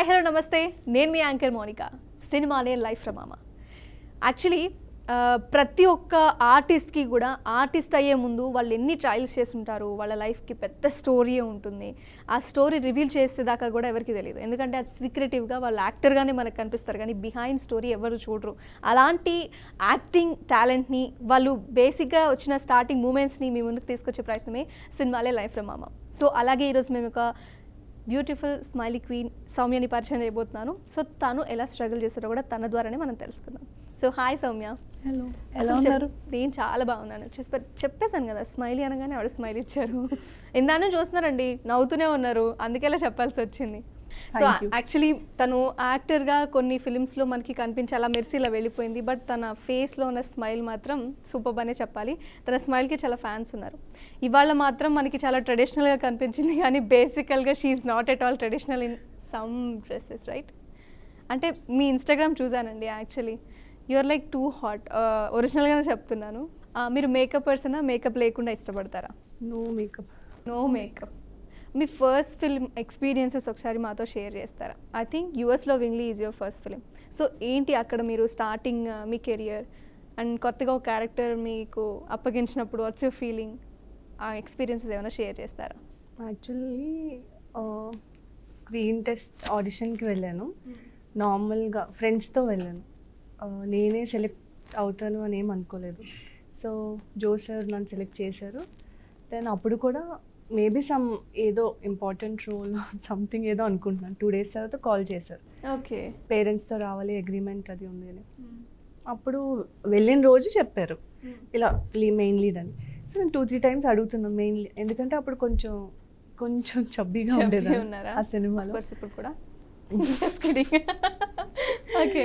Hi hello నమస్తే, నేను మీ anchor Monika. సినిమానే లైఫ్ రా మామ. యాక్చువల్లీ ప్రతి ఒక్క ఆర్టిస్ట్కి కూడా ఆర్టిస్ట్ అయ్యే ముందు వాళ్ళు ఎన్ని ట్రయల్స్ చేస్తుంటారు, వాళ్ళ లైఫ్కి పెద్ద స్టోరీ ఉంటుంది. ఆ స్టోరీ రివీల్ చేసేదాకా కూడా ఎవరికి తెలియదు, ఎందుకంటే అది సీక్రెటివ్గా వాళ్ళు యాక్టర్గానే మనకు కనిపిస్తారు, కానీ బిహైండ్ స్టోరీ ఎవరు చూడరు. అలాంటి యాక్టింగ్ టాలెంట్ని వాళ్ళు బేసిక్గా వచ్చిన స్టార్టింగ్ మూమెంట్స్ని మీ ముందుకు తీసుకొచ్చే ప్రయత్నమే సినిమాలే లైఫ్ రా మామ. సో అలాగే ఈరోజు మేము ఒక బ్యూటిఫుల్ స్మైలీ క్వీన్ సౌమ్యని పరిచయం చేయబోతున్నాను. సో తను ఎలా స్ట్రగుల్ చేస్తారో కూడా తన ద్వారానే మనం తెలుసుకుందాం. So hi Soumya. హలో, ఎలా ఉన్నారు? నేను చాలా బాగున్నాను. చెప్పేశాను కదా, స్మైలీ అనగానే ఆవిడ స్మైల్ ఇచ్చారు. ఇందాను చూస్తున్నారండి, నవ్వుతూనే ఉన్నారు, అందుకే ఇలా చెప్పాల్సి వచ్చింది. సో యాక్చువల్లీ తను యాక్టర్గా కొన్ని ఫిలిమ్స్లో మనకి కనిపించి అలా మెర్సీ ఇలా వెళ్ళిపోయింది, బట్ తన ఫేస్లో ఉన్న స్మైల్ మాత్రం సూపర్ అనే చెప్పాలి. తన స్మైల్కి చాలా ఫ్యాన్స్ ఉన్నారు. ఇవాళ మాత్రం మనకి చాలా ట్రెడిషనల్గా కనిపించింది, కానీ బేసికల్గా she's not at all traditional in some dresses, right? అంటే మీ ఇన్స్టాగ్రామ్ చూసానండి, actually you're like too hot. ఒరిజినల్గానే చెప్తున్నాను. మీరు మేకప్ పర్సనా, మేకప్ లేకుండా ఇష్టపడతారా? No makeup. No makeup. మీ ఫస్ట్ ఫిల్మ్ ఎక్స్పీరియన్సెస్ ఒకసారి మాతో షేర్ చేస్తారా? ఐ థింక్ యూఎస్లో వింగ్లీ is your first film. So ఏంటి అక్కడ మీరు స్టార్టింగ్ మీ కెరియర్ అండ్ కొత్తగా ఒక క్యారెక్టర్ మీకు అప్పగించినప్పుడు వాట్స్ యువర్ ఫీలింగ్? ఆ ఎక్స్పీరియన్సెస్ ఏమైనా షేర్ చేస్తారా? యాక్చువల్లీ స్క్రీన్ టెస్ట్ ఆడిషన్కి వెళ్ళాను. నార్మల్గా ఫ్రెండ్స్తో వెళ్ళాను. నేనే సెలెక్ట్ అవుతాను అని ఏం అనుకోలేదు. సో జో సార్ నన్ను సెలెక్ట్ చేశారు. దెన్ అప్పుడు కూడా మేబీ ఏదో ఇంపార్టెంట్ రోల్ సంథింగ్ ఏదో అనుకుంటున్నాను. 2 days తర్వాత కాల్ చేశారు. ఓకే, పేరెంట్స్తో రావాలి, అగ్రిమెంట్ అది ఉంది అని. అప్పుడు వెళ్ళిన రోజు చెప్పారు ఇలా మెయిన్ లీడ్ అని. సో నేను 2-3 times అడుగుతున్నాను మెయిన్ లీడ్, ఎందుకంటే అప్పుడు కొంచెం చబ్బీగా ఉండేది ఆ సినిమాలో. ఇప్పుడు కూడా ఓకే,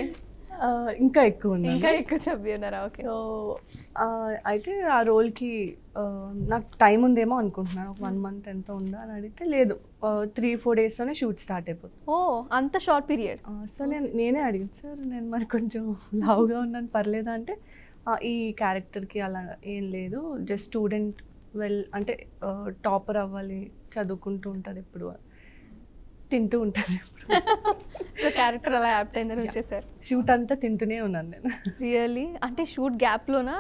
ఇంకా ఎక్కువ ఉంది, ఇంకా ఎక్కువ చబ్బీ ఉన్నారా? ఓకే. సో అయితే ఆ రోల్కి నాకు టైం ఉందేమో అనుకుంటున్నాను. ఒక 1 month ఎంత ఉందా అని అడిగితే లేదు, 3-4 daysలోనే షూట్ స్టార్ట్ అయిపోతుంది. ఓ, అంత షార్ట్ పీరియడ్. సో నేనే అడిగాను, సార్ నేను మరి కొంచెం లావుగా ఉన్నాను పర్లేదా అంటే, ఈ క్యారెక్టర్కి అలా ఏం లేదు, జస్ట్ స్టూడెంట్ అంటే టాపర్ అవ్వాలి, చదువుకుంటూ ఉంటుంది, ఎప్పుడు తింటూ ఉంటుంది ఎప్పుడు. సో క్యారెక్టర్ అలా యాప్ట్ అయిందని వచ్చేసారు. షూట్ అంతా తింటూనే ఉన్నాను నేను. రియల్లీ? అంటే షూట్ గ్యాప్లోనా?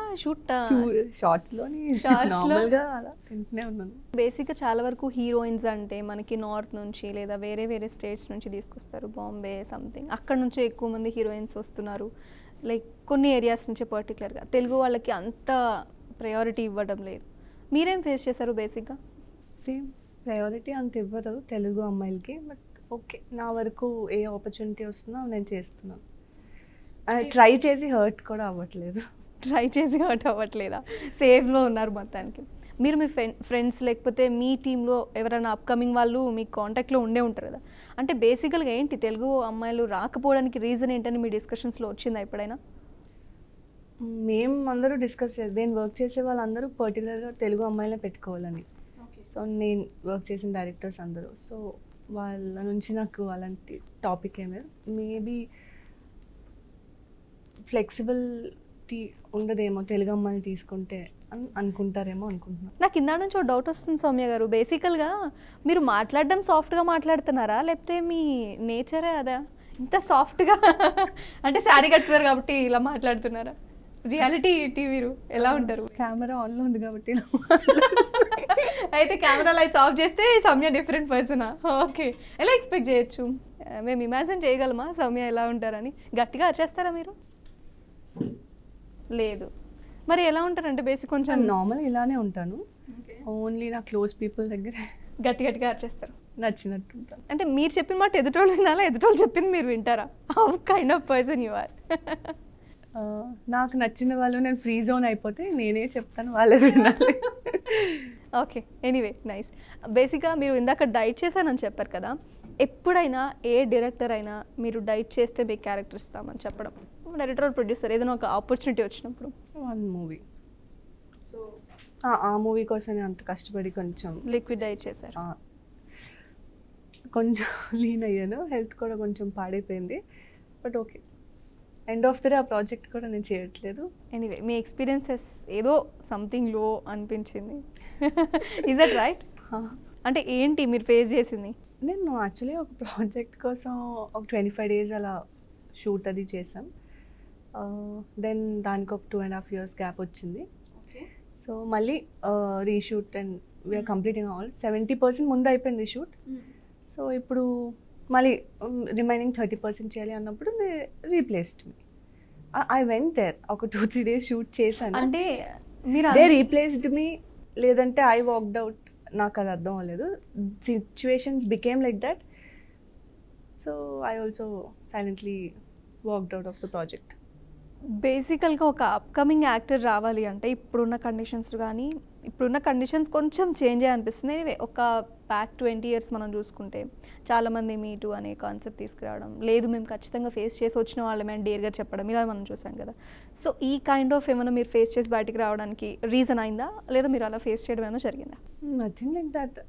షార్ట్స్లోని నార్మల్గా అలా తింటూనే ఉన్నాను. బేసిక్గా చాలా వరకు హీరోయిన్స్ అంటే మనకి నార్త్ నుంచి లేదా వేరే స్టేట్స్ నుంచి తీసుకొస్తారు, బాంబే సంథింగ్, అక్కడ నుంచే ఎక్కువ మంది హీరోయిన్స్ వస్తున్నారు. లైక్ కొన్ని ఏరియాస్ నుంచి పర్టికులర్గా తెలుగు వాళ్ళకి అంత ప్రయారిటీ ఇవ్వడం లేదు. మీరేం ఫేస్ చేశారు బేసిక్గా? సేమ్ ప్రయారిటీ అంత ఇవ్వరు తెలుగు అమ్మాయిలకి, బట్ ఓకే, నా వరకు ఏ ఆపర్చునిటీ వస్తుందో నేను చేస్తున్నాను. ట్రై చేసి హర్ట్ కూడా అవ్వట్లేదు. ట్రై చేసి హర్ట్ అవ్వట్లేదా? సేఫ్లో ఉన్నారు మొత్తానికి. మీరు మీ ఫ్రెండ్స్ లేకపోతే మీ టీంలో ఎవరైనా అప్కమింగ్ వాళ్ళు మీ కాంటాక్ట్లో ఉండే ఉంటారు కదా, అంటే బేసికల్గా ఏంటి తెలుగు అమ్మాయిలు రాకపోవడానికి రీజన్ ఏంటని మీ డిస్కషన్స్లో వచ్చిందా ఎప్పుడైనా? మేము అందరూ డిస్కస్ నేను వర్క్ చేసే వాళ్ళందరూ పర్టికులర్గా తెలుగు అమ్మాయిలే పెట్టుకోవాలని. సో నేను వర్క్ చేసిన డైరెక్టర్స్ అందరూ, సో వాళ్ళ నుంచి నాకు అలాంటి టాపిక్ ఏమే, మేబీ ఫ్లెక్సిబిలిటీ ఉండదేమో తెలుగు అమ్మాయిని తీసుకుంటే అని అనుకుంటారేమో అనుకుంటున్నాను. నాకు ఇందా నుంచి ఒక డౌట్ వస్తుంది సౌమ్య గారు, బేసికల్గా మీరు మాట్లాడడం సాఫ్ట్గా మాట్లాడుతున్నారా, లేకపోతే మీ నేచరే అదా ఇంత సాఫ్ట్గా? అంటే శారీ కట్టుకున్నారు కాబట్టి ఇలా మాట్లాడుతున్నారా? రియాలిటీ ఏంటి, మీరు ఎలా ఉంటారు? కెమెరా ఆన్లో ఉంది కాబట్టి. అయితే కెమెరా లైట్స్ ఆఫ్ చేస్తే సౌమ్య డిఫరెంట్ పర్సనా? ఓకే, ఎలా ఎక్స్పెక్ట్ చేయొచ్చు? మేము ఇమాజిన్ చేయగలమా సౌమ్య ఎలా ఉంటారని? గట్టిగా అరిచేస్తారా మీరు? లేదు. మరి ఎలా ఉంటారంటే బేసిక్ కొంచెం నార్మల్ ఇలానే ఉంటాను, ఓన్లీ నా క్లోజ్ పీపుల్ దగ్గర గట్టిగా అరిచేస్తారు, నచ్చినట్టు ఉంటాను. అంటే మీరు చెప్పిన మాట ఎదుటోళ్ళు వినాలా, ఎదుటోళ్ళు చెప్పింది మీరు వింటారా? How kind of person you are? నాకు నచ్చిన వాళ్ళు నేను ఫ్రీ జోన్ అయిపోతే నేనే చెప్తాను, వాళ్ళే వినాలి. Okay, anyway nice. బేసిక్గా మీరు ఇందాక డైట్ చేశానని చెప్పారు కదా, ఎప్పుడైనా ఏ డైరెక్టర్ అయినా మీరు డైట్ చేస్తే మీకు క్యారెక్టర్ ఇస్తామని చెప్పడం, డైరెక్టర్ ప్రొడ్యూసర్ ఏదైనా ఒక ఆపర్చునిటీ వచ్చినప్పుడు? 1 movie. సో ఆ మూవీ కోసం నేను అంత కష్టపడి కొంచెం లిక్విడ్ డైట్ చేశారు, కొంచెం లీన్ అయ్యాను, హెల్త్ కూడా కొంచెం పాడైపోయింది, but okay, end of the day ఆ ప్రాజెక్ట్ కూడా నేను చేయట్లేదు. ఎనీవే మీ ఎక్స్పీరియన్సెస్ ఏదో సంథింగ్ లో అనిపించింది. Is that right? అంటే ఏంటి మీరు ఫేస్ చేసింది? నేను యాక్చువల్లీ ఒక ప్రాజెక్ట్ కోసం ఒక 25 days అలా షూట్ అది చేసాం. దెన్ దానికి ఒక 2.5 years గ్యాప్ వచ్చింది. సో మళ్ళీ reshoot and we're completing all 70% ముందు అయిపోయింది షూట్. సో ఇప్పుడు మళ్ళీ రిమైనింగ్ 30% చేయాలి అన్నప్పుడు they replaced me. I went there ఒక 2-3 days షూట్ చేశాను. అంటే మీరు దే రీప్లేస్డ్ మీ లేదంటే ఐ వాక్డ్ అవుట్, నాకు అది అర్థం అవ్వలేదు. Situations became like that. So I also silently walked out of the project. బేసికల్గా ఒక అప్కమింగ్ యాక్టర్ రావాలి అంటే ఇప్పుడున్న కండిషన్స్ కానీ ఇప్పుడున్న కండిషన్స్ కొంచెం చేంజ్ అనిపిస్తుంది. Anyway, ఒక బ్యాక్ 20 years మనం చూసుకుంటే చాలామంది మీటూ అనే కాన్సెప్ట్ తీసుకురావడం, లేదు మేము ఖచ్చితంగా ఫేస్ చేసి వచ్చిన వాళ్ళమే అని డేర్గా చెప్పడం, ఇలా మనం చూసాం కదా. సో ఈ కైండ్ ఆఫ్ ఏమైనా మీరు ఫేస్ చేసి బయటికి రావడానికి రీజన్ అయిందా, లేదా మీరు అలా ఫేస్ చేయడం ఏమైనా జరిగిందా? Nothing like that.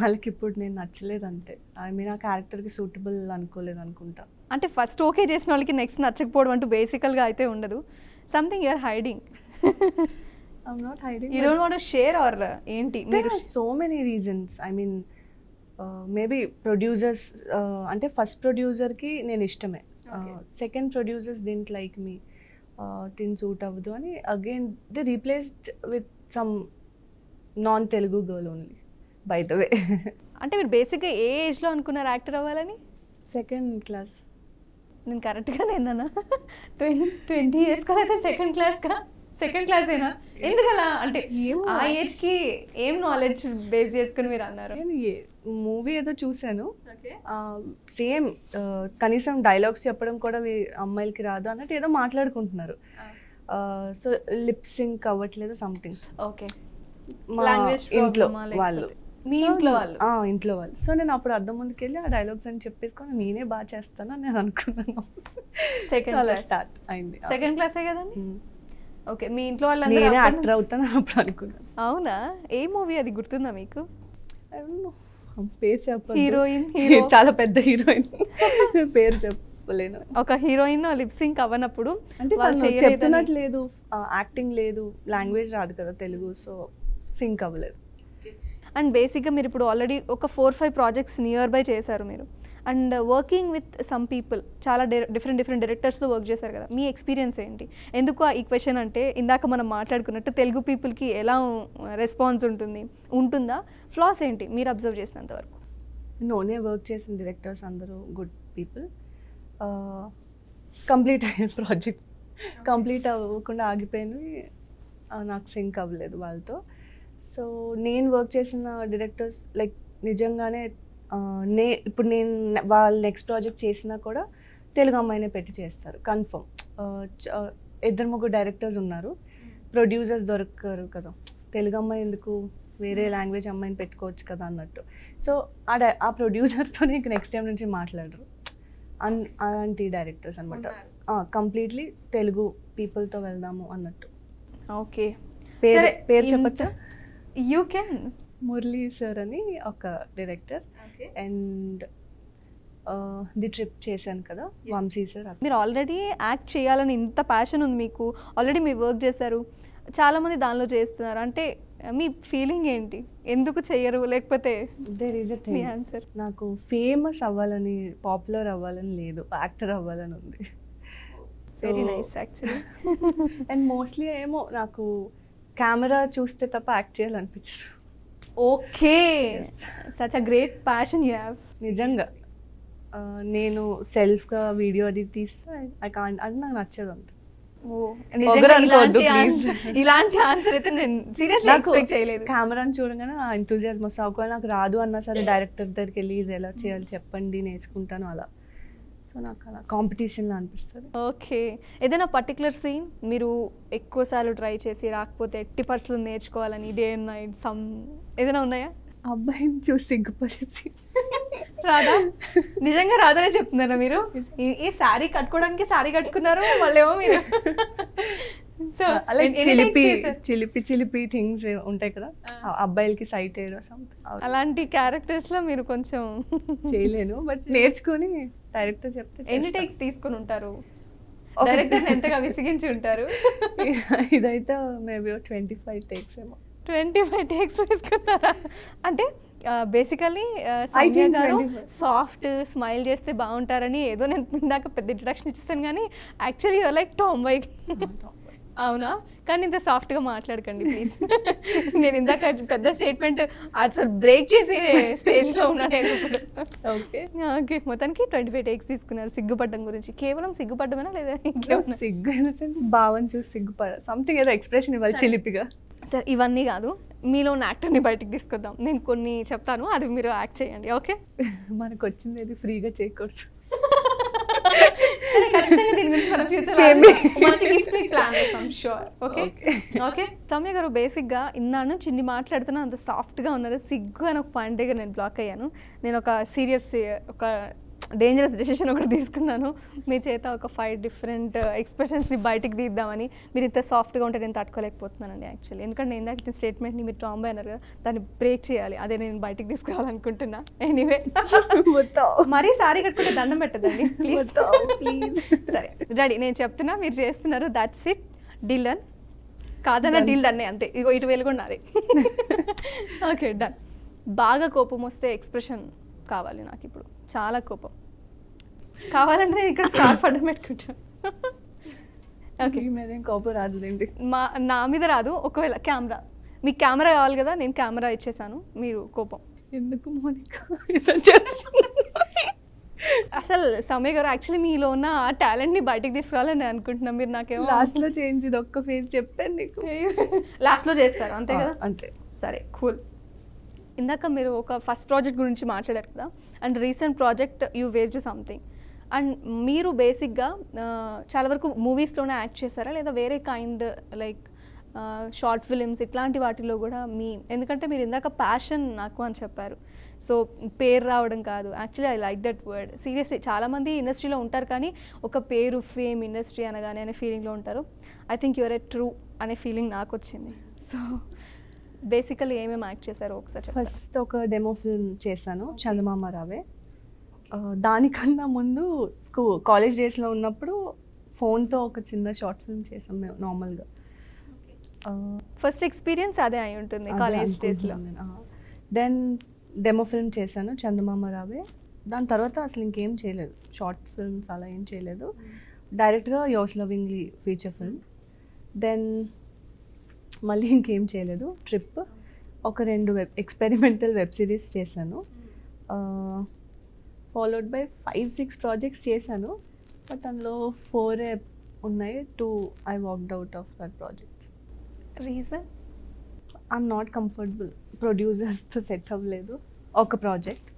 వాళ్ళకి ఇప్పుడు నేను నచ్చలేదు అంతే. ఐ మీన్ ఆ క్యారెక్టర్కి సూటబుల్ అనుకోలేదు అనుకుంటా. అంటే ఫస్ట్ ఓకే చేసిన వాళ్ళకి నెక్స్ట్ నచ్చకపోవడం అంటూ బేసికల్గా అయితే ఉండదు. Something you're hiding. I'm not hiding. You don't want to share or ఏంటి? There are so many reasons. I mean, maybe producers, అంటే ఫస్ట్ ప్రొడ్యూసర్కి నేను ఇష్టమే, second producers didn't like me, తిన్ సూట్ అవ్వదు అని again they replaced with some non Telugu girl only, by the way. అంటే మీరు బేసిక్గా ఏ ఏజ్లో అనుకున్నారు యాక్టర్ అవ్వాలని? Second class. నేను కరెక్ట్గా నేనా 20 years కదా అయితే సెకండ్ క్లాసేనా? ఎందుకలా అంటే ఆ ఏజ్కి ఏం నాలెడ్జ్ బేస్ చేసుకుని మీరు అన్నారు? నేను మూవీ ఏదో చూశాను, సేమ్ కనీసం డైలాగ్స్ చెప్పడం కూడా అమ్మాయిలకి రాదు అన్నట్టు ఏదో మాట్లాడుకుంటున్నారు. సో లిప్ సింక్ అవ్వట్లేదు సంథింగ్. ఓకే, మా ఇంట్లో వాళ్ళు, మీ ఇంట్లో వాళ్ళు? ఇంట్లో వాళ్ళు. సో నేను అప్పుడు అద్దం ముందుకు వెళ్ళి ఆ డైలాగ్స్ అని చెప్పేసుకొని నేనే బాగా చేస్తాను అని నేను అనుకున్నాను. స్టార్ట్ అయింది. సెకండ్ క్లాసే కదండి. ఓకే, మీ ఇంట్లో వాళ్ళు నేనే యాక్టర్ అవుతాను అప్పుడు అనుకున్నాను. అవునా? ఏ మూవీ అది గుర్తుందా మీకు? పేరు చెప్పాలి. హీరోయిన్? చాలా పెద్ద హీరోయిన్, పేరు చెప్పలేను. ఒక హీరోయిన్ లిప్ సింక్ అవ్వనప్పుడు అంటే చెప్తున్నట్టు లేదు, యాక్టింగ్ లేదు, లాంగ్వేజ్ రాదు కదా తెలుగు, సో సింక్ అవ్వలేదు. అండ్ బేసిక్గా మీరు ఇప్పుడు ఆల్రెడీ ఒక 4-5 ప్రాజెక్ట్స్ నియర్ బై చేశారు మీరు. And working with some people, చాలా డిఫరెంట్ డైరెక్టర్స్తో వర్క్ చేశారు కదా. మీ ఎక్స్పీరియన్స్ ఏంటి? ఎందుకు ఈ క్వశ్చన్ అంటే, ఇందాక మనం మాట్లాడుకున్నట్టు తెలుగు పీపుల్కి ఎలా రెస్పాన్స్ ఉంటుందా, ఫ్లాస్ ఏంటి మీరు అబ్జర్వ్ చేసినంత వరకు? నోనే వర్క్ చేసిన డైరెక్టర్స్ అందరూ గుడ్ పీపుల్. కంప్లీట్ అయిన ప్రాజెక్ట్ కంప్లీట్ అవ్వకుండా ఆగిపోయినవి నాకు సింక్ అవ్వలేదు వాళ్ళతో. సో నేను వర్క్ చేసిన డైరెక్టర్స్ లైక్ నిజంగానే ఇప్పుడు నేను వాళ్ళ నెక్స్ట్ ప్రాజెక్ట్ చేసినా కూడా తెలుగు అమ్మాయినే పెట్టి చేస్తారు కన్ఫర్మ్. 2-3 డైరెక్టర్స్ ఉన్నారు, ప్రొడ్యూసర్స్ దొరకరు కదా, తెలుగు అమ్మాయి ఎందుకు, వేరే లాంగ్వేజ్ అమ్మాయిని పెట్టుకోవచ్చు కదా అన్నట్టు. సో ఆ ప్రొడ్యూసర్తో ఇంక నెక్స్ట్ టైం నుంచి మాట్లాడరు. అలాంటి డైరెక్టర్స్ అనమాట. కంప్లీట్లీ తెలుగు పీపుల్తో వెళ్దాము అన్నట్టు. ఓకే, పేరు చెప్పచ్చా? You can. మురళీ సార్ అని ఒక డైరెక్టర్. అండ్ ది ట్రిప్ చేశాను కదా, వంశీ సార్. మీరు ఆల్రెడీ యాక్ట్ చేయాలని ఇంత ప్యాషన్ ఉంది మీకు, ఆల్రెడీ మీరు వర్క్ చేశారు, చాలామంది దానిలో చేస్తున్నారు. అంటే మీ ఫీలింగ్ ఏంటి, ఎందుకు చెయ్యరు? లేకపోతే there is a thing, answer నాకు ఫేమస్ అవ్వాలని, పాపులర్ అవ్వాలని లేదు, యాక్టర్ అవ్వాలని ఉంది. Very nice actually. And mostly ఏమో నాకు కెమెరా చూస్తే తప్ప యాక్ట్ చేయాలనిపించదు. Okay, such a great passion you have. నిజంగా నేను సెల్ఫ్గా వీడియో అది తీస్తే ఐ కాంట్, అది నాకు నచ్చదు అంత. ఇలాంటి ఆన్సర్ అయితే నేను సీరియస్లీ ఎక్స్పెక్ట్ చేయలేదు. కెమెరాని చూడగానే ఆ ఎంతూజియాజం వస్తుంది. ఒకవేళ నాకు రాదు అన్నా సరే డైరెక్టర్ దగ్గరికి వెళ్ళి ఇది ఎలా చేయాలి చెప్పండి, నేర్చుకుంటాను అలా. సో నాకు అలా కాంపిటీషన్లో అనిపిస్తుంది. ఓకే, ఏదైనా పర్టికులర్ సీన్ మీరు ఎక్కువసార్లు ట్రై చేసి రాకపోతే ఎట్టి పరిస్థితులు నేర్చుకోవాలని డే అండ్ నైట్ సమ్ ఏదైనా ఉన్నాయా? అబ్బాయిని చూసి సిగ్గుపడేసి రాదా? నిజంగా రాదనే చెప్తున్నారా మీరు? ఈ శారీ కట్టుకోవడానికి శారీ కట్టుకున్నారు వాళ్ళేమో మీరు. సో చిలిపి థింగ్స్ ఉంటాయి కదా అబ్బాయిలకి సైట్ వేయడం సంథింగ్, అలాంటి క్యారెక్టర్స్ లో మీరు కొంచెం చేయలేను. బట్ నేర్చుకుని డైరెక్టర్ చెప్తే. ఎన్ని టేక్స్ తీసుకుని ఉంటారు? డైరెక్టర్ ఎంతగా విసిగించి ఉంటారు? ఇదైతే మేబీ 25 టేక్స్ ఏమో. 25 టేక్స్ తీసుకున్నారా? అంటే బేసికలీ సౌమ్య గారు సాఫ్ట్ స్మైల్ చేస్తే బాగుంటారని ఏదో నేను ఇందాక పెద్ద ఇంట్రడక్షన్ ఇచ్చేసాను, కానీ actually you're like tomboy. అవునా? కానీ ఇంత సాఫ్ట్గా మాట్లాడకండి ప్లీజ్. నేను ఇందాక పెద్ద స్టేట్మెంట్ అసలు బ్రేక్ చేసే స్టేజ్లో ఉన్నాను నేను ఇప్పుడు. ఓకే ఓకే, మొత్తానికి 25 టేక్స్ తీసుకున్నారు సిగ్గుపడ్డం గురించి. కేవలం సిగ్గుపడ్డమేనా లేదా ఇంకేమన్నా? సిగ్గు ఇన్ ద సెన్స్ భావం చూసి సిగ్గుపడ, సంథింగ్ ఏదో ఎక్స్ప్రెషన్ ఇవ్వాలి చిలిపిగా. సరే ఇవన్నీ కాదు, మీలో ఉన్న యాక్టర్ని బయటికి తీసుకొద్దాం. నేను కొన్ని చెప్తాను, అది మీరు యాక్ట్ చేయండి. ఓకే? మనకు వచ్చింది ఏది ఫ్రీగా చేయకూడదు. సౌమ్య గారు బేసిక్గా ఇన్నాడు నుంచి ఇన్ని మాట్లాడుతున్నా అంత సాఫ్ట్గా ఉన్నారు. సిగ్గు అని ఒక పాయింట్ దగ్గర నేను బ్లాక్ అయ్యాను. నేను ఒక సీరియస్ ఒక డేంజరస్ డెసిషన్ ఒకటి తీసుకున్నాను. మీ చేత ఒక 5 డిఫరెంట్ ఎక్స్ప్రెషన్స్ని బయటికి తీద్దామని. మీరు ఇంత సాఫ్ట్గా ఉంటే నేను తట్టుకోలేకపోతున్నానండి యాక్చువల్లీ. ఎందుకంటే నేను ఇందాక స్టేట్మెంట్ని మీరు టామ్ బాయ్ అన్నారు కదా, దాన్ని బ్రేక్ చేయాలి. అదే నేను బయటికి తీసుకురావాలనుకుంటున్నా. ఎనీవే, మరీ సారీ కట్టుకుంటే దండం పెట్టదండి ప్లీజ్. సరే రెడీ, నేను చెప్తున్నా మీరు చేస్తున్నారు. That's it, deal done. కాదన్నా డీల్ డన్నే, అంతే. ఇగో ఇటు వెలుగున్నది. Okay done. బాగా కోపం వస్తే ఎక్స్ప్రెషన్ కావాలి నాకు ఇప్పుడు. చాలా కోపం కావాలంటే నేను ఇక్కడ స్టార్ పడ్డం పెట్టుకుంటాను. ఓకే, మీదేం కోపం రాదులేండి. నా మీద రాదు. ఒకవేళ కెమెరా, మీకు కెమెరా కావాలి కదా, నేను కెమెరా ఇచ్చేసాను, మీరు కోపం. ఎందుకు మోనికా అసలు సౌమ్య గారు యాక్చువల్లీ మీలో ఉన్న ఆ టాలెంట్ని బయటికి తీసుకురావాలని నేను అనుకుంటున్నాను. మీరు నాకేమో లాస్ట్లో చేంజ్, ఇది ఒక్క ఫేస్ చెప్పాను నీకు. లాస్ట్లో చేస్తారు అంతే కదా? అంతే. సరే కూల్. ఇందాక మీరు ఒక ఫస్ట్ ప్రాజెక్ట్ గురించి మాట్లాడారు కదా, and recent project you based something. And మీరు బేసిక్గా చాలా వరకు మూవీస్లోనే యాక్ట్ చేశారా, లేదా వేరే కైండ్ లైక్ షార్ట్ ఫిలిమ్స్ ఇట్లాంటి వాటిలో కూడా ఎందుకంటే మీరు ఇందాక ప్యాషన్ నాకు అని చెప్పారు. సో పేరు రావడం కాదు, actually I like that word. Seriously చాలామంది ఇండస్ట్రీలో ఉంటారు, కానీ ఒక పేరు, ఫేమ్, ఇండస్ట్రీ అనగానే అనే ఫీలింగ్లో ఉంటారు. I think your A true అనే ఫీలింగ్ నాకు వచ్చింది. సో బేసికలీ ఏమేమి యాక్ట్ చేశారు ఒకసారి? ఫస్ట్ ఒక డెమో ఫిల్మ్ చేశాను, చందమామ రావే. దానికన్నా ముందు కాలేజ్ డేస్లో ఉన్నప్పుడు ఫోన్తో ఒక చిన్న షార్ట్ ఫిల్మ్ చేసాం మేము నార్మల్గా. ఫస్ట్ ఎక్స్పీరియన్స్ అదే అయి ఉంటుంది కాలేజ్ డేస్లో. దెన్ డెమో ఫిల్మ్ చేశాను, చందమామ రావే. దాని తర్వాత అసలు ఇంకేం చేయలేదు, షార్ట్ ఫిల్మ్స్ అలా ఏం చేయలేదు. డైరెక్ట్గా yours lovingly feature film. Then మళ్ళీ ఇంకేం చేయలేదు. ట్రిప్, ఒక 2 ఎక్స్పెరిమెంటల్ వెబ్ సిరీస్ చేశాను. ఫాలోడ్ బై 5-6 ప్రాజెక్ట్స్ చేశాను. బట్ అందులో 4 ఉన్నాయి. 2 I walked out of that projects. Reason? I'm not comfortable, ప్రొడ్యూసర్స్తో సెట్ అవ్వలేదు ఒక ప్రాజెక్ట్.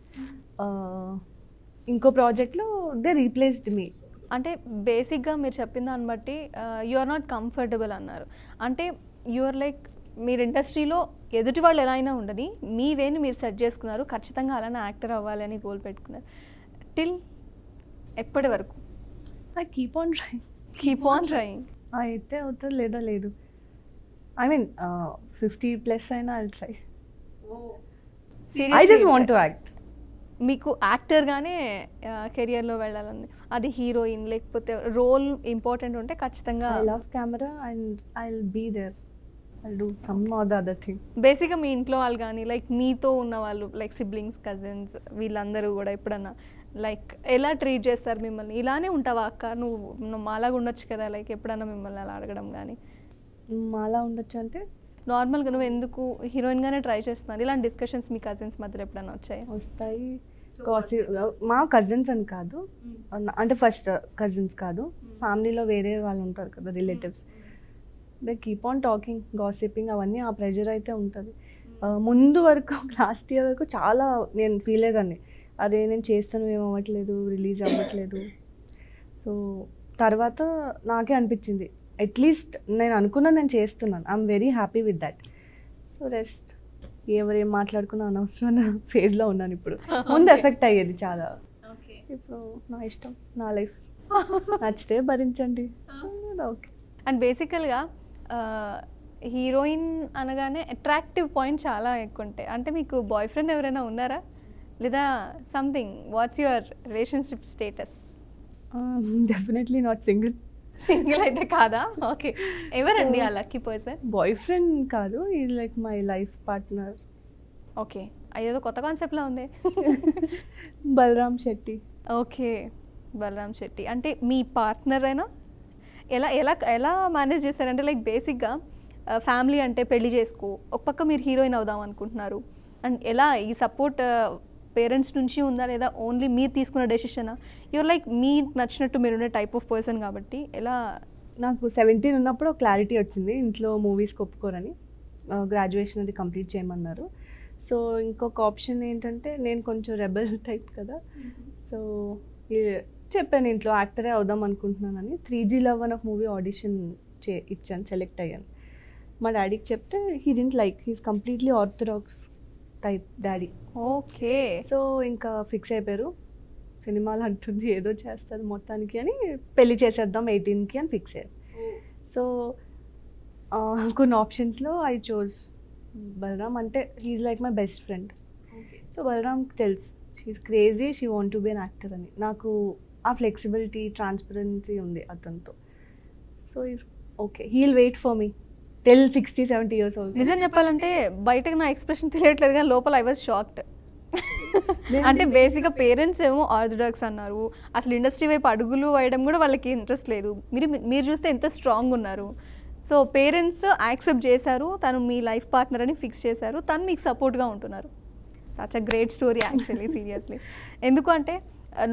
ఇంకో ప్రాజెక్ట్లో దే రీప్లేస్డ్ మీ. అంటే బేసిక్గా మీరు చెప్పిన దాన్ని బట్టి యు ఆర్ నాట్ కంఫర్టబుల్ అన్నారు. అంటే యూఆర్ లైక్ మీరు ఇండస్ట్రీలో ఎదుటి వాళ్ళు ఎలా అయినా ఉండని మీ వేని మీరు సెట్ చేసుకున్నారు, ఖచ్చితంగా అలానే యాక్టర్ అవ్వాలి అని గోల్ పెట్టుకున్నారు. టిల్ ఎప్పటి వరకు? I keep on trying. Keep on trying. అయితే అవుతుంది, లేదా లేదు. ఐ మీన్ 50+ అయినా I'll try. I just want to act. మీకు యాక్టర్గానే కెరియర్లో వెళ్ళాలని, అది హీరోయిన్ లేకపోతే రోల్ ఇంపార్టెంట్ ఉంటే ఖచ్చితంగా. I love camera and I will be there. I'll do some or the other thing. బేసిక్గా మీ ఇంట్లో వాళ్ళు కానీ లైక్ మీతో ఉన్న వాళ్ళు లైక్ సిబ్లింగ్స్, కజిన్స్, వీళ్ళందరూ కూడా ఎప్పుడన్నా లైక్ ఎలా ట్రీట్ చేస్తారు మిమ్మల్ని? ఇలానే ఉంటావా అక్క, నువ్వు మాలాగా ఉండొచ్చు కదా, లైక్ ఎప్పుడన్నా మిమ్మల్ని అలా అడగడం కానీ? మాలా ఉండొచ్చు అంటే నార్మల్గా నువ్వు ఎందుకు హీరోయిన్గానే ట్రై చేస్తున్నారు, ఇలాంటి డిస్కషన్స్ మీ కజిన్స్ మధ్యలో ఎప్పుడైనా వచ్చాయి? వస్తాయి. మా కజిన్స్ అని కాదు, అంటే ఫస్ట్ కజిన్స్ కాదు, ఫ్యామిలీలో వేరే వాళ్ళు ఉంటారు కదా, relatives. They keep on talking, gossiping, అవన్నీ ఆ ప్రెషర్ అయితే ఉంటుంది. ముందు వరకు లాస్ట్ ఇయర్ వరకు చాలా నేను ఫీల్ అయ్యేదాన్ని, అరే నేను చేస్తాను ఏమవ్వట్లేదు, రిలీజ్ అవ్వట్లేదు. సో తర్వాత నాకే అనిపించింది అట్లీస్ట్ నేను అనుకున్నా నేను చేస్తున్నాను, I'm very happy with that. So rest ఎవరేం మాట్లాడుకున్నా అనవసరమైన ఫేజ్లో ఉన్నాను ఇప్పుడు. ముందు ఎఫెక్ట్ అయ్యేది చాలా, ఇప్పుడు నా ఇష్టం, నా లైఫ్, నచ్చితే భరించండి. ఓకే. అండ్ బేసికల్గా హీరోయిన్ అనగానే అట్రాక్టివ్ పాయింట్ చాలా ఎక్కువ ఉంటాయి. అంటే మీకు బాయ్ ఫ్రెండ్ ఎవరైనా ఉన్నారా, లేదా something? What's your relationship status? Definitely not single. Single అయితే కాదా? ఓకే. ఎవరండి ఆ లక్కీ పర్సన్? బాయ్ ఫ్రెండ్ కాదు, is like my life partner. Okay. అదేదో కొత్త కాన్సెప్ట్లా ఉంది. బలరామ్ శెట్టి. ఓకే, బలరామ్ శెట్టి అంటే మీ పార్ట్నర్ అయినా? ఎలా ఎలా ఎలా మేనేజ్ చేశారంటే లైక్ బేసిక్గా ఫ్యామిలీ అంటే పెళ్లి చేసుకో, ఒక పక్క మీరు హీరోయిన్ అవుదాం అనుకుంటున్నారు, అండ్ ఎలా ఈ సపోర్ట్ పేరెంట్స్ నుంచి ఉందా లేదా ఓన్లీ మీరు తీసుకున్న డెసిషనా? యూర్ లైక్ మీ నచ్చినట్టు మీరుండే టైప్ ఆఫ్ పర్సన్ కాబట్టి ఎలా? నాకు 17 ఉన్నప్పుడు క్లారిటీ వచ్చింది ఇంట్లో మూవీస్కి ఒప్పుకోరని. గ్రాడ్యుయేషన్ అది కంప్లీట్ చేయమన్నారు. సో ఇంకొక ఆప్షన్ ఏంటంటే నేను కొంచెం రెబల్ టైప్ కదా, సో చెప్పాను ఇంట్లో యాక్టరే అవుదాం అనుకుంటున్నానని. 3G Love అనే మూవీ ఆడిషన్ ఇచ్చాను, సెలెక్ట్ అయ్యాను. మా డాడీకి చెప్తే he didn't like, he's completely orthodox type daddy. Okay. So ఇంకా ఫిక్స్ అయిపోయారు, సినిమాలు అంటుంది ఏదో చేస్తుంది మొత్తానికి అని, పెళ్లి చేసేద్దాం 18కి అని ఫిక్స్ అయ్యారు. సో కొన్ని ఆప్షన్స్లో ఐ చోజ్ బలరామ్. అంటే he's like my best friend. So బలరామ్కి తెలుసు she's crazy, she want to be an actor అని. నాకు ఆ ఫ్లెక్సిబిలిటీ, ట్రాన్స్పరెన్సీ ఉంది అతనితో. So is okay, he'll wait for me till 60-70 years old. నిజం చెప్పాలంటే బయటకు నా ఎక్స్ప్రెషన్ తెలియట్లేదు కానీ లోపల ఐ వాజ్ షాక్డ్. అంటే బేసిక్గా పేరెంట్స్ ఏమో ఆర్థడాక్స్ అన్నారు, అసలు ఇండస్ట్రీ వైపు అడుగులు వేయడం కూడా వాళ్ళకి ఇంట్రెస్ట్ లేదు. మీరు చూస్తే ఎంత స్ట్రాంగ్ ఉన్నారు. సో పేరెంట్స్ యాక్సెప్ట్ చేశారు, తను మీ లైఫ్ పార్ట్నర్ అని ఫిక్స్ చేశారు, తను మీకు సపోర్ట్గా ఉంటున్నారు. Such a great story actually, seriously. ఎందుకు అంటే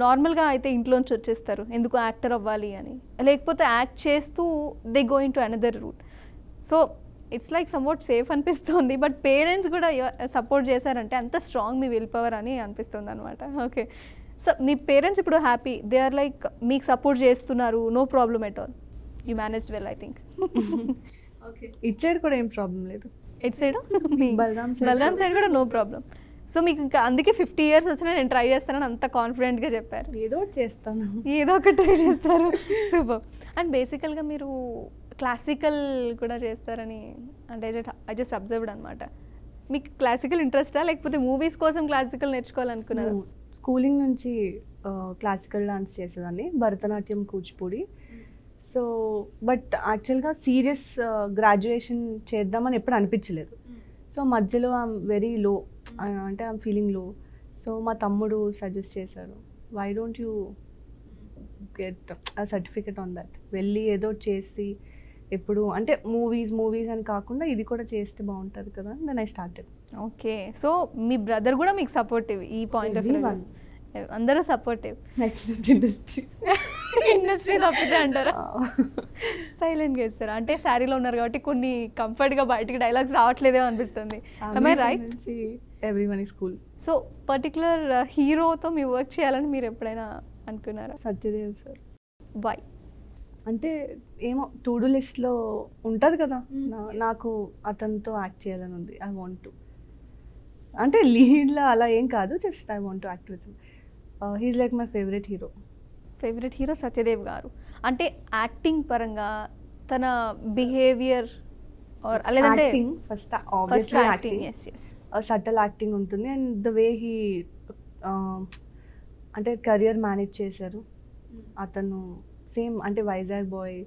నార్మల్గా అయితే ఇంట్లోంచి వచ్చేస్తారు ఎందుకు యాక్టర్ అవ్వాలి అని, లేకపోతే యాక్ట్ చేస్తూ they going to another route. So it's like somewhat safe అనిపిస్తుంది. బట్ పేరెంట్స్ కూడా సపోర్ట్ చేశారంటే అంత స్ట్రాంగ్ మీ విల్ పవర్ అని అనిపిస్తుంది అనమాట. ఓకే, సో మీ పేరెంట్స్ ఇప్పుడు హ్యాపీ, దే ఆర్ లైక్ మీకు సపోర్ట్ చేస్తున్నారు, no problem at all, you managed well I think. Okay, ఇట్ సైడ్ కూడా ఏం ప్రాబ్లం లేదు. ఇట్ సైడ్ బలరామ్ సైడ్ కూడా నో ప్రాబ్లం. సో మీకు ఇంకా అందుకే 50 years వచ్చినా నేను ట్రై చేస్తానని అంత కాన్ఫిడెంట్గా చెప్పారు. ఏదో చేస్తాను, ఏదో ఒకటి ట్రై చేస్తారు. సూపర్. అండ్ బేసికల్గా మీరు క్లాసికల్ కూడా చేస్తారని అంటే ఐ జస్ట్ అబ్జర్వ్డ్ అనమాట. మీకు క్లాసికల్ ఇంట్రెస్టా లేకపోతే మూవీస్ కోసం క్లాసికల్ నేర్చుకోవాలనుకున్నారు? స్కూలింగ్ నుంచి క్లాసికల్ డాన్స్ చేసేదాన్ని, భరతనాట్యం, కూచిపూడి. సో బట్ యాక్చువల్గా సీరియస్ గ్రాడ్యుయేషన్ చేద్దామని ఎప్పుడు అనిపించలేదు. సో మధ్యలో ఐఎమ్ వెరీ లో, అంటే ఐఎమ్ ఫీలింగ్ లో. సో మా తమ్ముడు సజెస్ట్ చేశారు, why don't you get a certificate on that, వెళ్ళి ఏదో చేసి ఎప్పుడు అంటే మూవీస్ అని కాకుండా ఇది కూడా చేస్తే బాగుంటుంది కదా, then I started. Okay, so మీ బ్రదర్ కూడా మీకు సపోర్టివ్ ఈ పాయింట్ ఆఫ్ వ్యూ? అందరూ సపోర్టివ్. ఇండస్ట్రీ తప్పితే అంటారా? సైలెంట్గా ఇస్తారు అంటే శారీలో ఉన్నారు కాబట్టి కొన్ని కంఫర్ట్గా బయటికి డైలాగ్స్ రావట్లేదేమో అనిపిస్తుంది. Right, everyone is cool. So particular హీరోతో మీ వర్క్ చేయాలని మీరు ఎప్పుడైనా అనుకున్నారా? సత్యదేవ్ సార్. వై అంటే ఏమో టు డూ లిస్ట్లో ఉంటుంది కదా, నాకు అతనితో యాక్ట్ చేయాలని ఉంది. ఐ వాంట్ టు, అంటే లీడ్లో అలా ఏం కాదు, just I want to act with him. He's like my favourite hero. Favourite hero Satyadev garu. అంటే యాక్టింగ్ పరంగా తన బిహేవియర్ లేదంటే first obviously acting, subtle acting ఉంటుంది. అండ్ ద వే హీ అంటే కెరియర్ మేనేజ్ చేశారు అతను. సేమ్ అంటే వైజాగ్ బాయ్,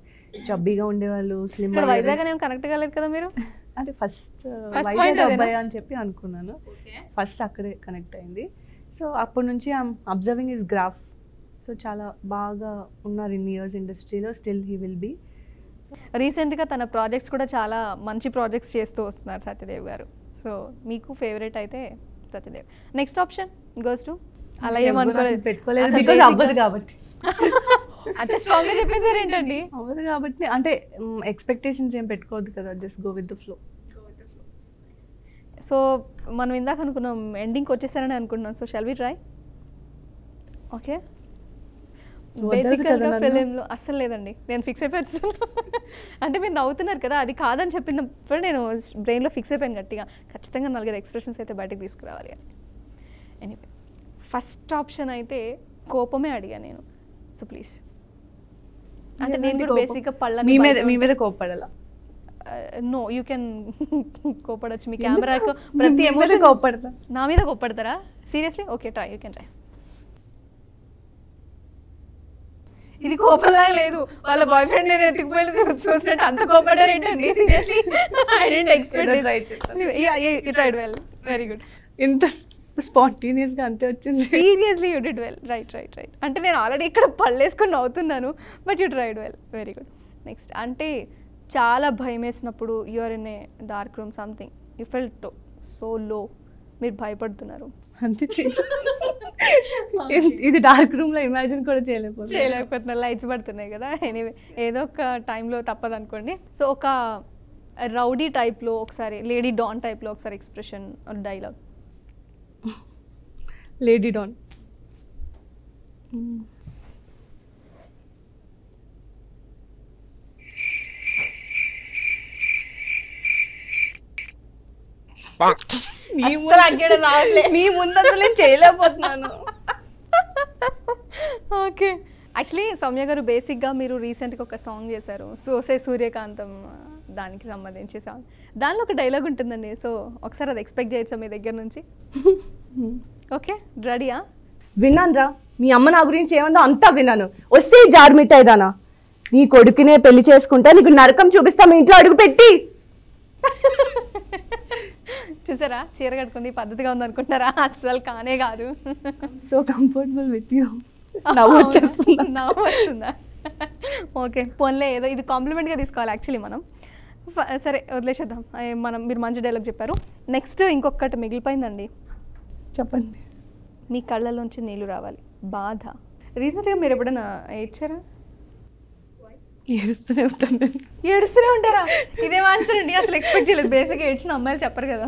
చబ్బీగా ఉండేవాళ్ళు, స్లిమ్. వైజాగ్ నేను కనెక్ట్ కాలేదు కదా మీరు? అంటే ఫస్ట్ వైజాగ్ అబ్బాయి అని చెప్పి అనుకున్నాను, ఫస్ట్ అక్కడే కనెక్ట్ అయింది. సో అప్పటి నుంచి I'm observing his graph. So చాలా బాగా ఉన్నారు ఇన్ ఇయర్స్ ఇండస్ట్రీలో, స్టిల్ హీ విల్ బీ. రీసెంట్గా తన ప్రాజెక్ట్స్ కూడా చాలా మంచి ప్రాజెక్ట్స్ చేస్తూ వస్తున్నారు సత్యదేవ్ గారు. సో మీకు ఫేవరెట్ అయితే Satyadev. Next option goes to అలా ఏమనుకోలేదు, పెట్టుకోలేదు బికాజ్ అవ్వదు కాబట్టి. అంటే స్ట్రాంగ్గా చెప్పేసారు ఏంటండి? అవ్వదు కాబట్టి అంటే ఎక్స్పెక్టేషన్స్ ఏం పెట్టుకోవద్దు కదా, just go with the flow. So మనం ఇందాక అనుకున్నాం ఎండింగ్కి వచ్చేసారని అనుకున్నాం. So shall we try? Okay, బేసికల్గా ఫిలింలో అస్సలు లేదండి, నేను ఫిక్స్ అయిపోయాను. అంటే మీరు నవ్వుతున్నారు కదా, అది కాదని చెప్పినప్పుడు నేను బ్రెయిన్లో ఫిక్స్ అయిపోయాను గట్టిగా, ఖచ్చితంగా 4 ఎక్స్ప్రెషన్స్ అయితే బయటకు తీసుకురావాలి అని. ఎనీవే, ఫస్ట్ ఆప్షన్ అయితే కోపమే అడిగా నేను. సో ప్లీజ్, అంటే నేను కూడా బేసిక్గా పళ్ళని మీ మీద కోపడాలా? నో, యూ కెన్ కోపడచ్చు. మీ కెమెరాకు ప్రతి ఎమోషన్ కోపడతా. నా మీద కోపడతారా seriously? Okay, try, you can try. ఇది కోపంలాగా లేదు, వాళ్ళ బాయ్ ఫ్రెండ్ నేను ఎత్తుకుపోయి చూసినట్టు అంత కోపడారు ఏంటండి? Seriously I didn't expect. Try చేస్తాను. You tried well, very good. ఇంత స్పాంటేనియస్గా అంతే వచ్చింది. Seriously you did well. Right right right. అంటే నేను ఆల్రెడీ ఇక్కడ పళ్ళేసుకొని నవ్వుతున్నాను, but you tried well. Very good. Next, అంటే చాలా భయం వేసినప్పుడు you're in a dark room something you felt so low, మీరు భయపడుతున్నారు, అంతే ఇది డార్క్ రూమ్లో ఇమాజిన్ కూడా చేయలేకపోతున్నారు, లైట్స్ పడుతున్నాయి కదా. ఎనీవే ఏదో ఒక టైంలో తప్పదు అనుకోండి. సో ఒక రౌడీ టైప్లో ఒకసారి, లేడీ డాన్ టైప్లో ఒకసారి ఎక్స్ప్రెషన్ డైలాగ్. Lady don. నీ ముందు నేను చేయలేకపోతున్నాను. ఓకే. యాక్చువల్లీ సౌమ్య గారు బేసిక్గా మీరు రీసెంట్గా ఒక సాంగ్ చేశారు, సోసే సూర్యకాంతం, దానికి సంబంధించి సాంగ్. దానిలో ఒక డైలాగ్ ఉంటుందండి. సో ఒకసారి అది ఎక్స్పెక్ట్ చేయొచ్చా మీ దగ్గర నుంచి? ఓకే, రెడీయా? విన్నాను రా, మీ అమ్మ నా గురించి ఏమందో అంతా విన్నాను. వస్తే జార్ మిఠాయిదానా, నీ కొడుకునే పెళ్లి చేసుకుంటా, నీకు నరకం చూపిస్తా మీ ఇంట్లో అడుగు పెట్టి. చూసారా, చీర కట్టుకుంది పద్ధతిగా ఉంది అనుకుంటారా? అస్సలు కానే కాదు. So comfortable with you. నవ్వు వస్తుందా? ఓకే, పోన్లే, ఏదో ఇది కాంప్లిమెంట్గా తీసుకోవాలి యాక్చువల్లీ మనం. సరే వదిలేసేద్దాం. మీరు మంచి డైలాగ్ చెప్పారు. నెక్స్ట్ ఇంకొకటి మిగిలిపోయిందండి. చెప్పండి. మీ కళ్ళలోంచి నీళ్ళు రావాలి, బాధ. రీసెంట్గా మీరు ఎప్పుడైనా ఏడ్చారా? ఏడుస్తూనే ఉంటారా? ఇదే ఆన్సర్ అండి, అసలు ఎక్స్పెక్ట్ చేయలేదు. బేసిక్గా ఏడ్చిన అమ్మాయిలు చెప్పరు కదా.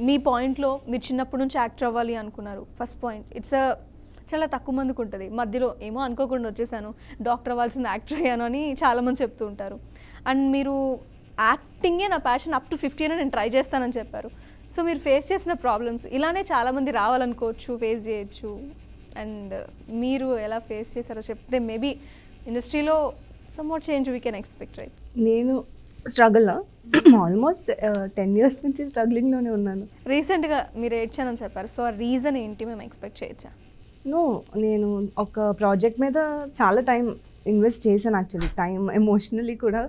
మీ పాయింట్లో మీరు చిన్నప్పటి నుంచి యాక్టర్ అవ్వాలి అనుకున్నారు. ఫస్ట్ పాయింట్, ఇట్స్ చాలా తక్కువ మందికి ఉంటుంది. మధ్యలో ఏమో అనుకోకుండా వచ్చేసాను, డాక్టర్ అవ్వాల్సింది యాక్టర్ అయ్యాను అని చాలామంది చెప్తూ ఉంటారు. అండ్ మీరు యాక్టింగే నా ప్యాషన్, అప్ టు 50 నేను ట్రై చేస్తానని చెప్పారు. సో మీరు ఫేస్ చేసిన ప్రాబ్లమ్స్ ఇలానే చాలామంది రావాలనుకోవచ్చు, ఫేస్ చేయొచ్చు. అండ్ మీరు ఎలా ఫేస్ చేశారో చెప్తే మేబీ ఇండస్ట్రీలో somewhat change we can expect, right? నేను స్ట్రగుల్ ఆల్మోస్ట్ 10 years నుంచి స్ట్రగ్లింగ్లోనే ఉన్నాను. రీసెంట్గా మీరు ఏడ్చానని చెప్పారు. సో ఆ రీజన్ ఏంటి, మేము ఎక్స్పెక్ట్ చేయొచ్చా? నేను ఒక ప్రాజెక్ట్ మీద చాలా టైం ఇన్వెస్ట్ చేశాను యాక్చువల్లీ, టైం ఎమోషనలీ కూడా.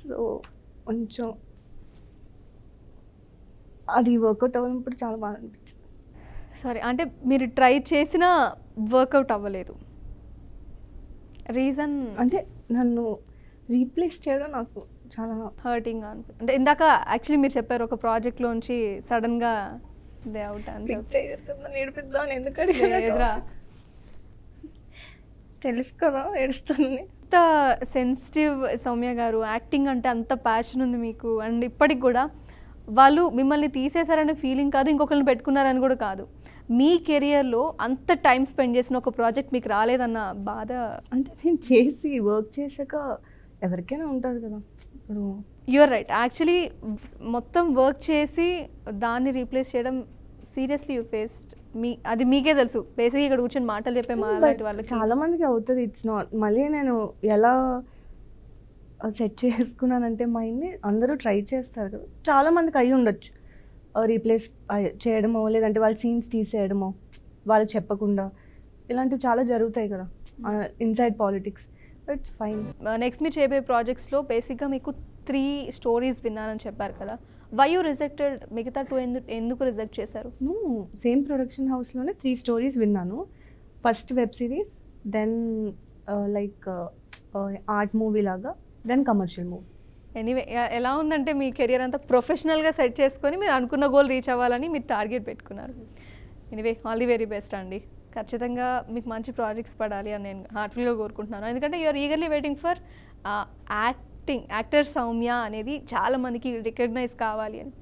సో కొంచెం అది వర్కౌట్ అవ్వనప్పుడు చాలా బాగా అనిపించింది. సారీ, అంటే మీరు ట్రై చేసినా వర్కౌట్ అవ్వలేదు. రీజన్ అంటే నన్ను రీప్లేస్ చేయడం నాకు చాలా హర్టింగ్ అనిపి, అంటే ఇందాక యాక్చువల్లీ మీరు చెప్పారు ఒక ప్రాజెక్ట్లోంచి సడన్గా దే అవుట్ అని ఏడిపిద్దాం. ఎందుకంటే తెలుసు కదా ఏడుస్తానని. అంత సెన్సిటివ్ సౌమ్య గారు, యాక్టింగ్ అంటే అంత ప్యాషన్ ఉంది మీకు. అండ్ ఇప్పటికి కూడా వాళ్ళు మిమ్మల్ని తీసేశారనే ఫీలింగ్ కాదు, ఇంకొకరిని పెట్టుకున్నారని కూడా కాదు. మీ కెరియర్లో అంత టైం స్పెండ్ చేసిన ఒక ప్రాజెక్ట్ మీకు రాలేదన్న బాధ. అంటే నేను చేసి వర్క్ చేశాక ఎవరికైనా ఉంటుంది కదా. ఇప్పుడు యూఆర్ రైట్. యాక్చువల్లీ మొత్తం వర్క్ చేసి దాన్ని రీప్లేస్ చేయడం సీరియస్లీ యూ ఫేస్డ్. అది మీకే తెలుసు. బేసిక్గా ఇక్కడ కూర్చొని మాటలు చెప్పే మాలాంటి వాళ్ళకి చాలా మందికి అవుతుంది. It's not. మళ్ళీ నేను ఎలా సెట్ చేసుకున్నానంటే మైండ్ని, అందరూ ట్రై చేస్తారు కదా, చాలా మందికి అయ్యి ఉండొచ్చు రీప్లేస్ చేయడమో, లేదంటే వాళ్ళ సీన్స్ తీసేయడమో వాళ్ళకి చెప్పకుండా, ఇలాంటివి చాలా జరుగుతాయి కదా inside politics. It's fine. Next మీరు చేయబోయే ప్రాజెక్ట్స్లో బేసిక్గా మీకు 3 stories విన్నానని చెప్పారు కదా. వై యూ రిజెక్టెడ్ మిగతా 2 ఎందుకు రిజెక్ట్ చేశారు? సేమ్ ప్రొడక్షన్ హౌస్లోనే 3 stories విన్నాను. First web series, then like art movie లాగా, దెన్ కమర్షియల్ మూవీ. ఎనీవే ఎలా ఉందంటే మీ కెరియర్ అంతా ప్రొఫెషనల్గా సెట్ చేసుకొని మీరు అనుకున్న గోల్ రీచ్ అవ్వాలని మీరు టార్గెట్ పెట్టుకున్నారు. Anyway all the very best అండి. ఖచ్చితంగా మీకు మంచి ప్రాజెక్ట్స్ పడాలి అని నేను హార్ట్ఫుల్గా కోరుకుంటున్నాను. ఎందుకంటే you're eagerly waiting for actor Soumya అనేది చాలా మందికి రికగ్నైజ్ కావాలి అని.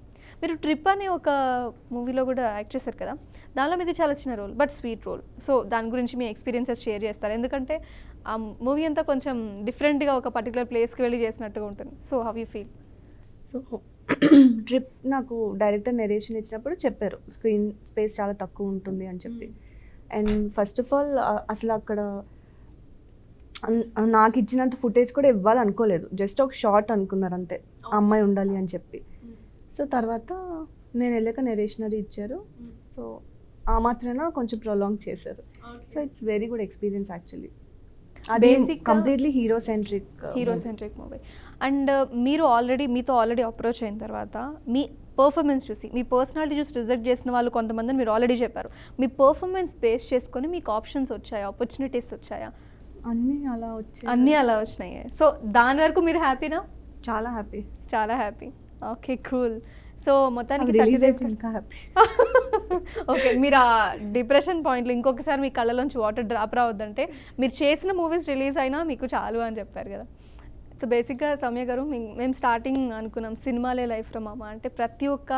మీరు ట్రిప్ అనే ఒక మూవీలో కూడా యాక్ట్ చేశారు కదా, దానిలో మీది చాలా చిన్న role but sweet role. So దాని గురించి మీ ఎక్స్పీరియన్సెస్ షేర్ చేస్తారు, ఎందుకంటే ఆ మూవీ అంతా కొంచెం డిఫరెంట్గా ఒక పర్టికులర్ ప్లేస్కి వెళ్ళి చేసినట్టుగా ఉంటుంది. So how you feel? So trip నాకు డైరెక్టర్ నెరేషన్ ఇచ్చినప్పుడు చెప్పారు స్క్రీన్ స్పేస్ చాలా తక్కువ ఉంటుంది అని చెప్పి. అండ్ ఫస్ట్ ఆఫ్ ఆల్ అసలు అక్కడ నాకు ఇచ్చినంత ఫుటేజ్ కూడా ఇవ్వాలనుకోలేదు, జస్ట్ ఒక షార్ట్ అనుకున్నారు అంతే, ఆ అమ్మాయి ఉండాలి అని చెప్పి. సో తర్వాత నేను వెళ్ళాక నెరేషన్ అది ఇచ్చారు. సో ఆ మాత్రమే కొంచెం ప్రొలాంగ్ చేశారు. So it's very good experience actually. అది completely hero centric movie. And మీతో ఆల్రెడీ అప్రోచ్ అయిన తర్వాత మీ పర్ఫార్మెన్స్ చూసి, మీ పర్సనాలిటీ చూసి రిజెక్ట్ చేసిన వాళ్ళు కొంతమందిని మీరు ఆల్రెడీ చెప్పారు. మీ పర్ఫార్మెన్స్ బేస్ చేసుకొని మీకు ఆప్షన్స్ వచ్చాయా, ఆపర్చునిటీస్ వచ్చాయా? అన్నీ అలా వచ్చాయి. అన్నీ అలా వచ్చినాయి. సో దాని వరకు మీరు హ్యాపీనా? చాలా హ్యాపీ. చాలా హ్యాపీ. Okay, cool. సో మొత్తానికి రిలీజ్ సత్యదేవ్ ఇంకా హ్యాపీ. ఓకే, మీరు ఆ డిప్రెషన్ పాయింట్లో ఇంకొకసారి మీ కళ్ళలోంచి వాటర్ డ్రాప్ రావద్దంటే మీరు చేసిన మూవీస్ రిలీజ్ అయినా మీకు చాలు అని చెప్పారు కదా. సో బేసిక్గా సౌమ్య గారు, మేము స్టార్టింగ్ అనుకున్నాం సినిమాలే లైఫ్ రా మామ అంటే ప్రతి ఒక్క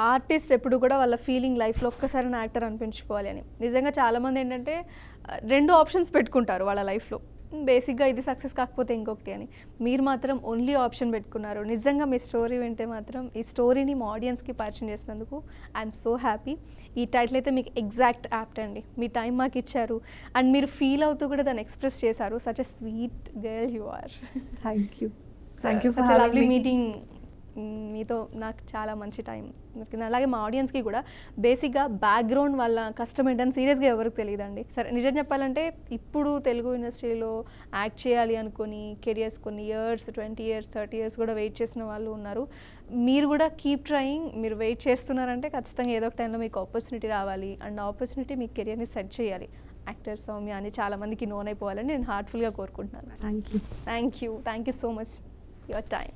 ఆర్టిస్ట్ ఎప్పుడు కూడా వాళ్ళ ఫీలింగ్ లైఫ్లో ఒక్కసారి యాక్టర్ అనిపించుకోవాలి అని. నిజంగా చాలామంది ఏంటంటే 2 ఆప్షన్స్ పెట్టుకుంటారు వాళ్ళ లైఫ్లో, బేసిక్గా ఇది సక్సెస్ కాకపోతే ఇంకొకటి అని. మీరు మాత్రం ఓన్లీ ఆప్షన్ పెట్టుకున్నారు. నిజంగా మీ స్టోరీ వింటే మాత్రం ఈ స్టోరీని మా ఆడియన్స్కి పరిచయం చేసినందుకు ఐఎమ్ సో హ్యాపీ. ఈ టైటిల్ అయితే మీకు ఎగ్జాక్ట్ యాప్ట్ అండి. మీ టైం మాకు ఇచ్చారు అండ్ మీరు ఫీల్ అవుతూ కూడా దాన్ని ఎక్స్ప్రెస్ చేశారు. Such a sweet girl you are. Thank you. Thank you for lovely having me. Meeting. మీతో నాకు చాలా మంచి టైం దొరికింది. అలాగే మా ఆడియన్స్కి కూడా బేసిక్గా బ్యాక్గ్రౌండ్ వాళ్ళ కష్టం ఏంటని సీరియస్గా ఎవరికి తెలియదండి. సరే, నిజం చెప్పాలంటే ఇప్పుడు తెలుగు ఇండస్ట్రీలో యాక్ట్ చేయాలి అనుకుని కెరియర్స్ కొన్ని ఇయర్స్ 20 years 30 years కూడా వెయిట్ చేసిన వాళ్ళు ఉన్నారు. మీరు కూడా కీప్ ట్రయింగ్. మీరు వెయిట్ చేస్తున్నారంటే ఖచ్చితంగా ఏదో ఒక టైంలో మీకు ఆపర్చునిటీ రావాలి అండ్ ఆపర్చునిటీ మీ కెరియర్ని సెట్ చేయాలి. యాక్టర్ సౌమ్య అని చాలామందికి నోన్ అయిపోవాలని నేను హార్ట్ఫుల్గా కోరుకుంటున్నాను. Thank you. Thank you so much your time.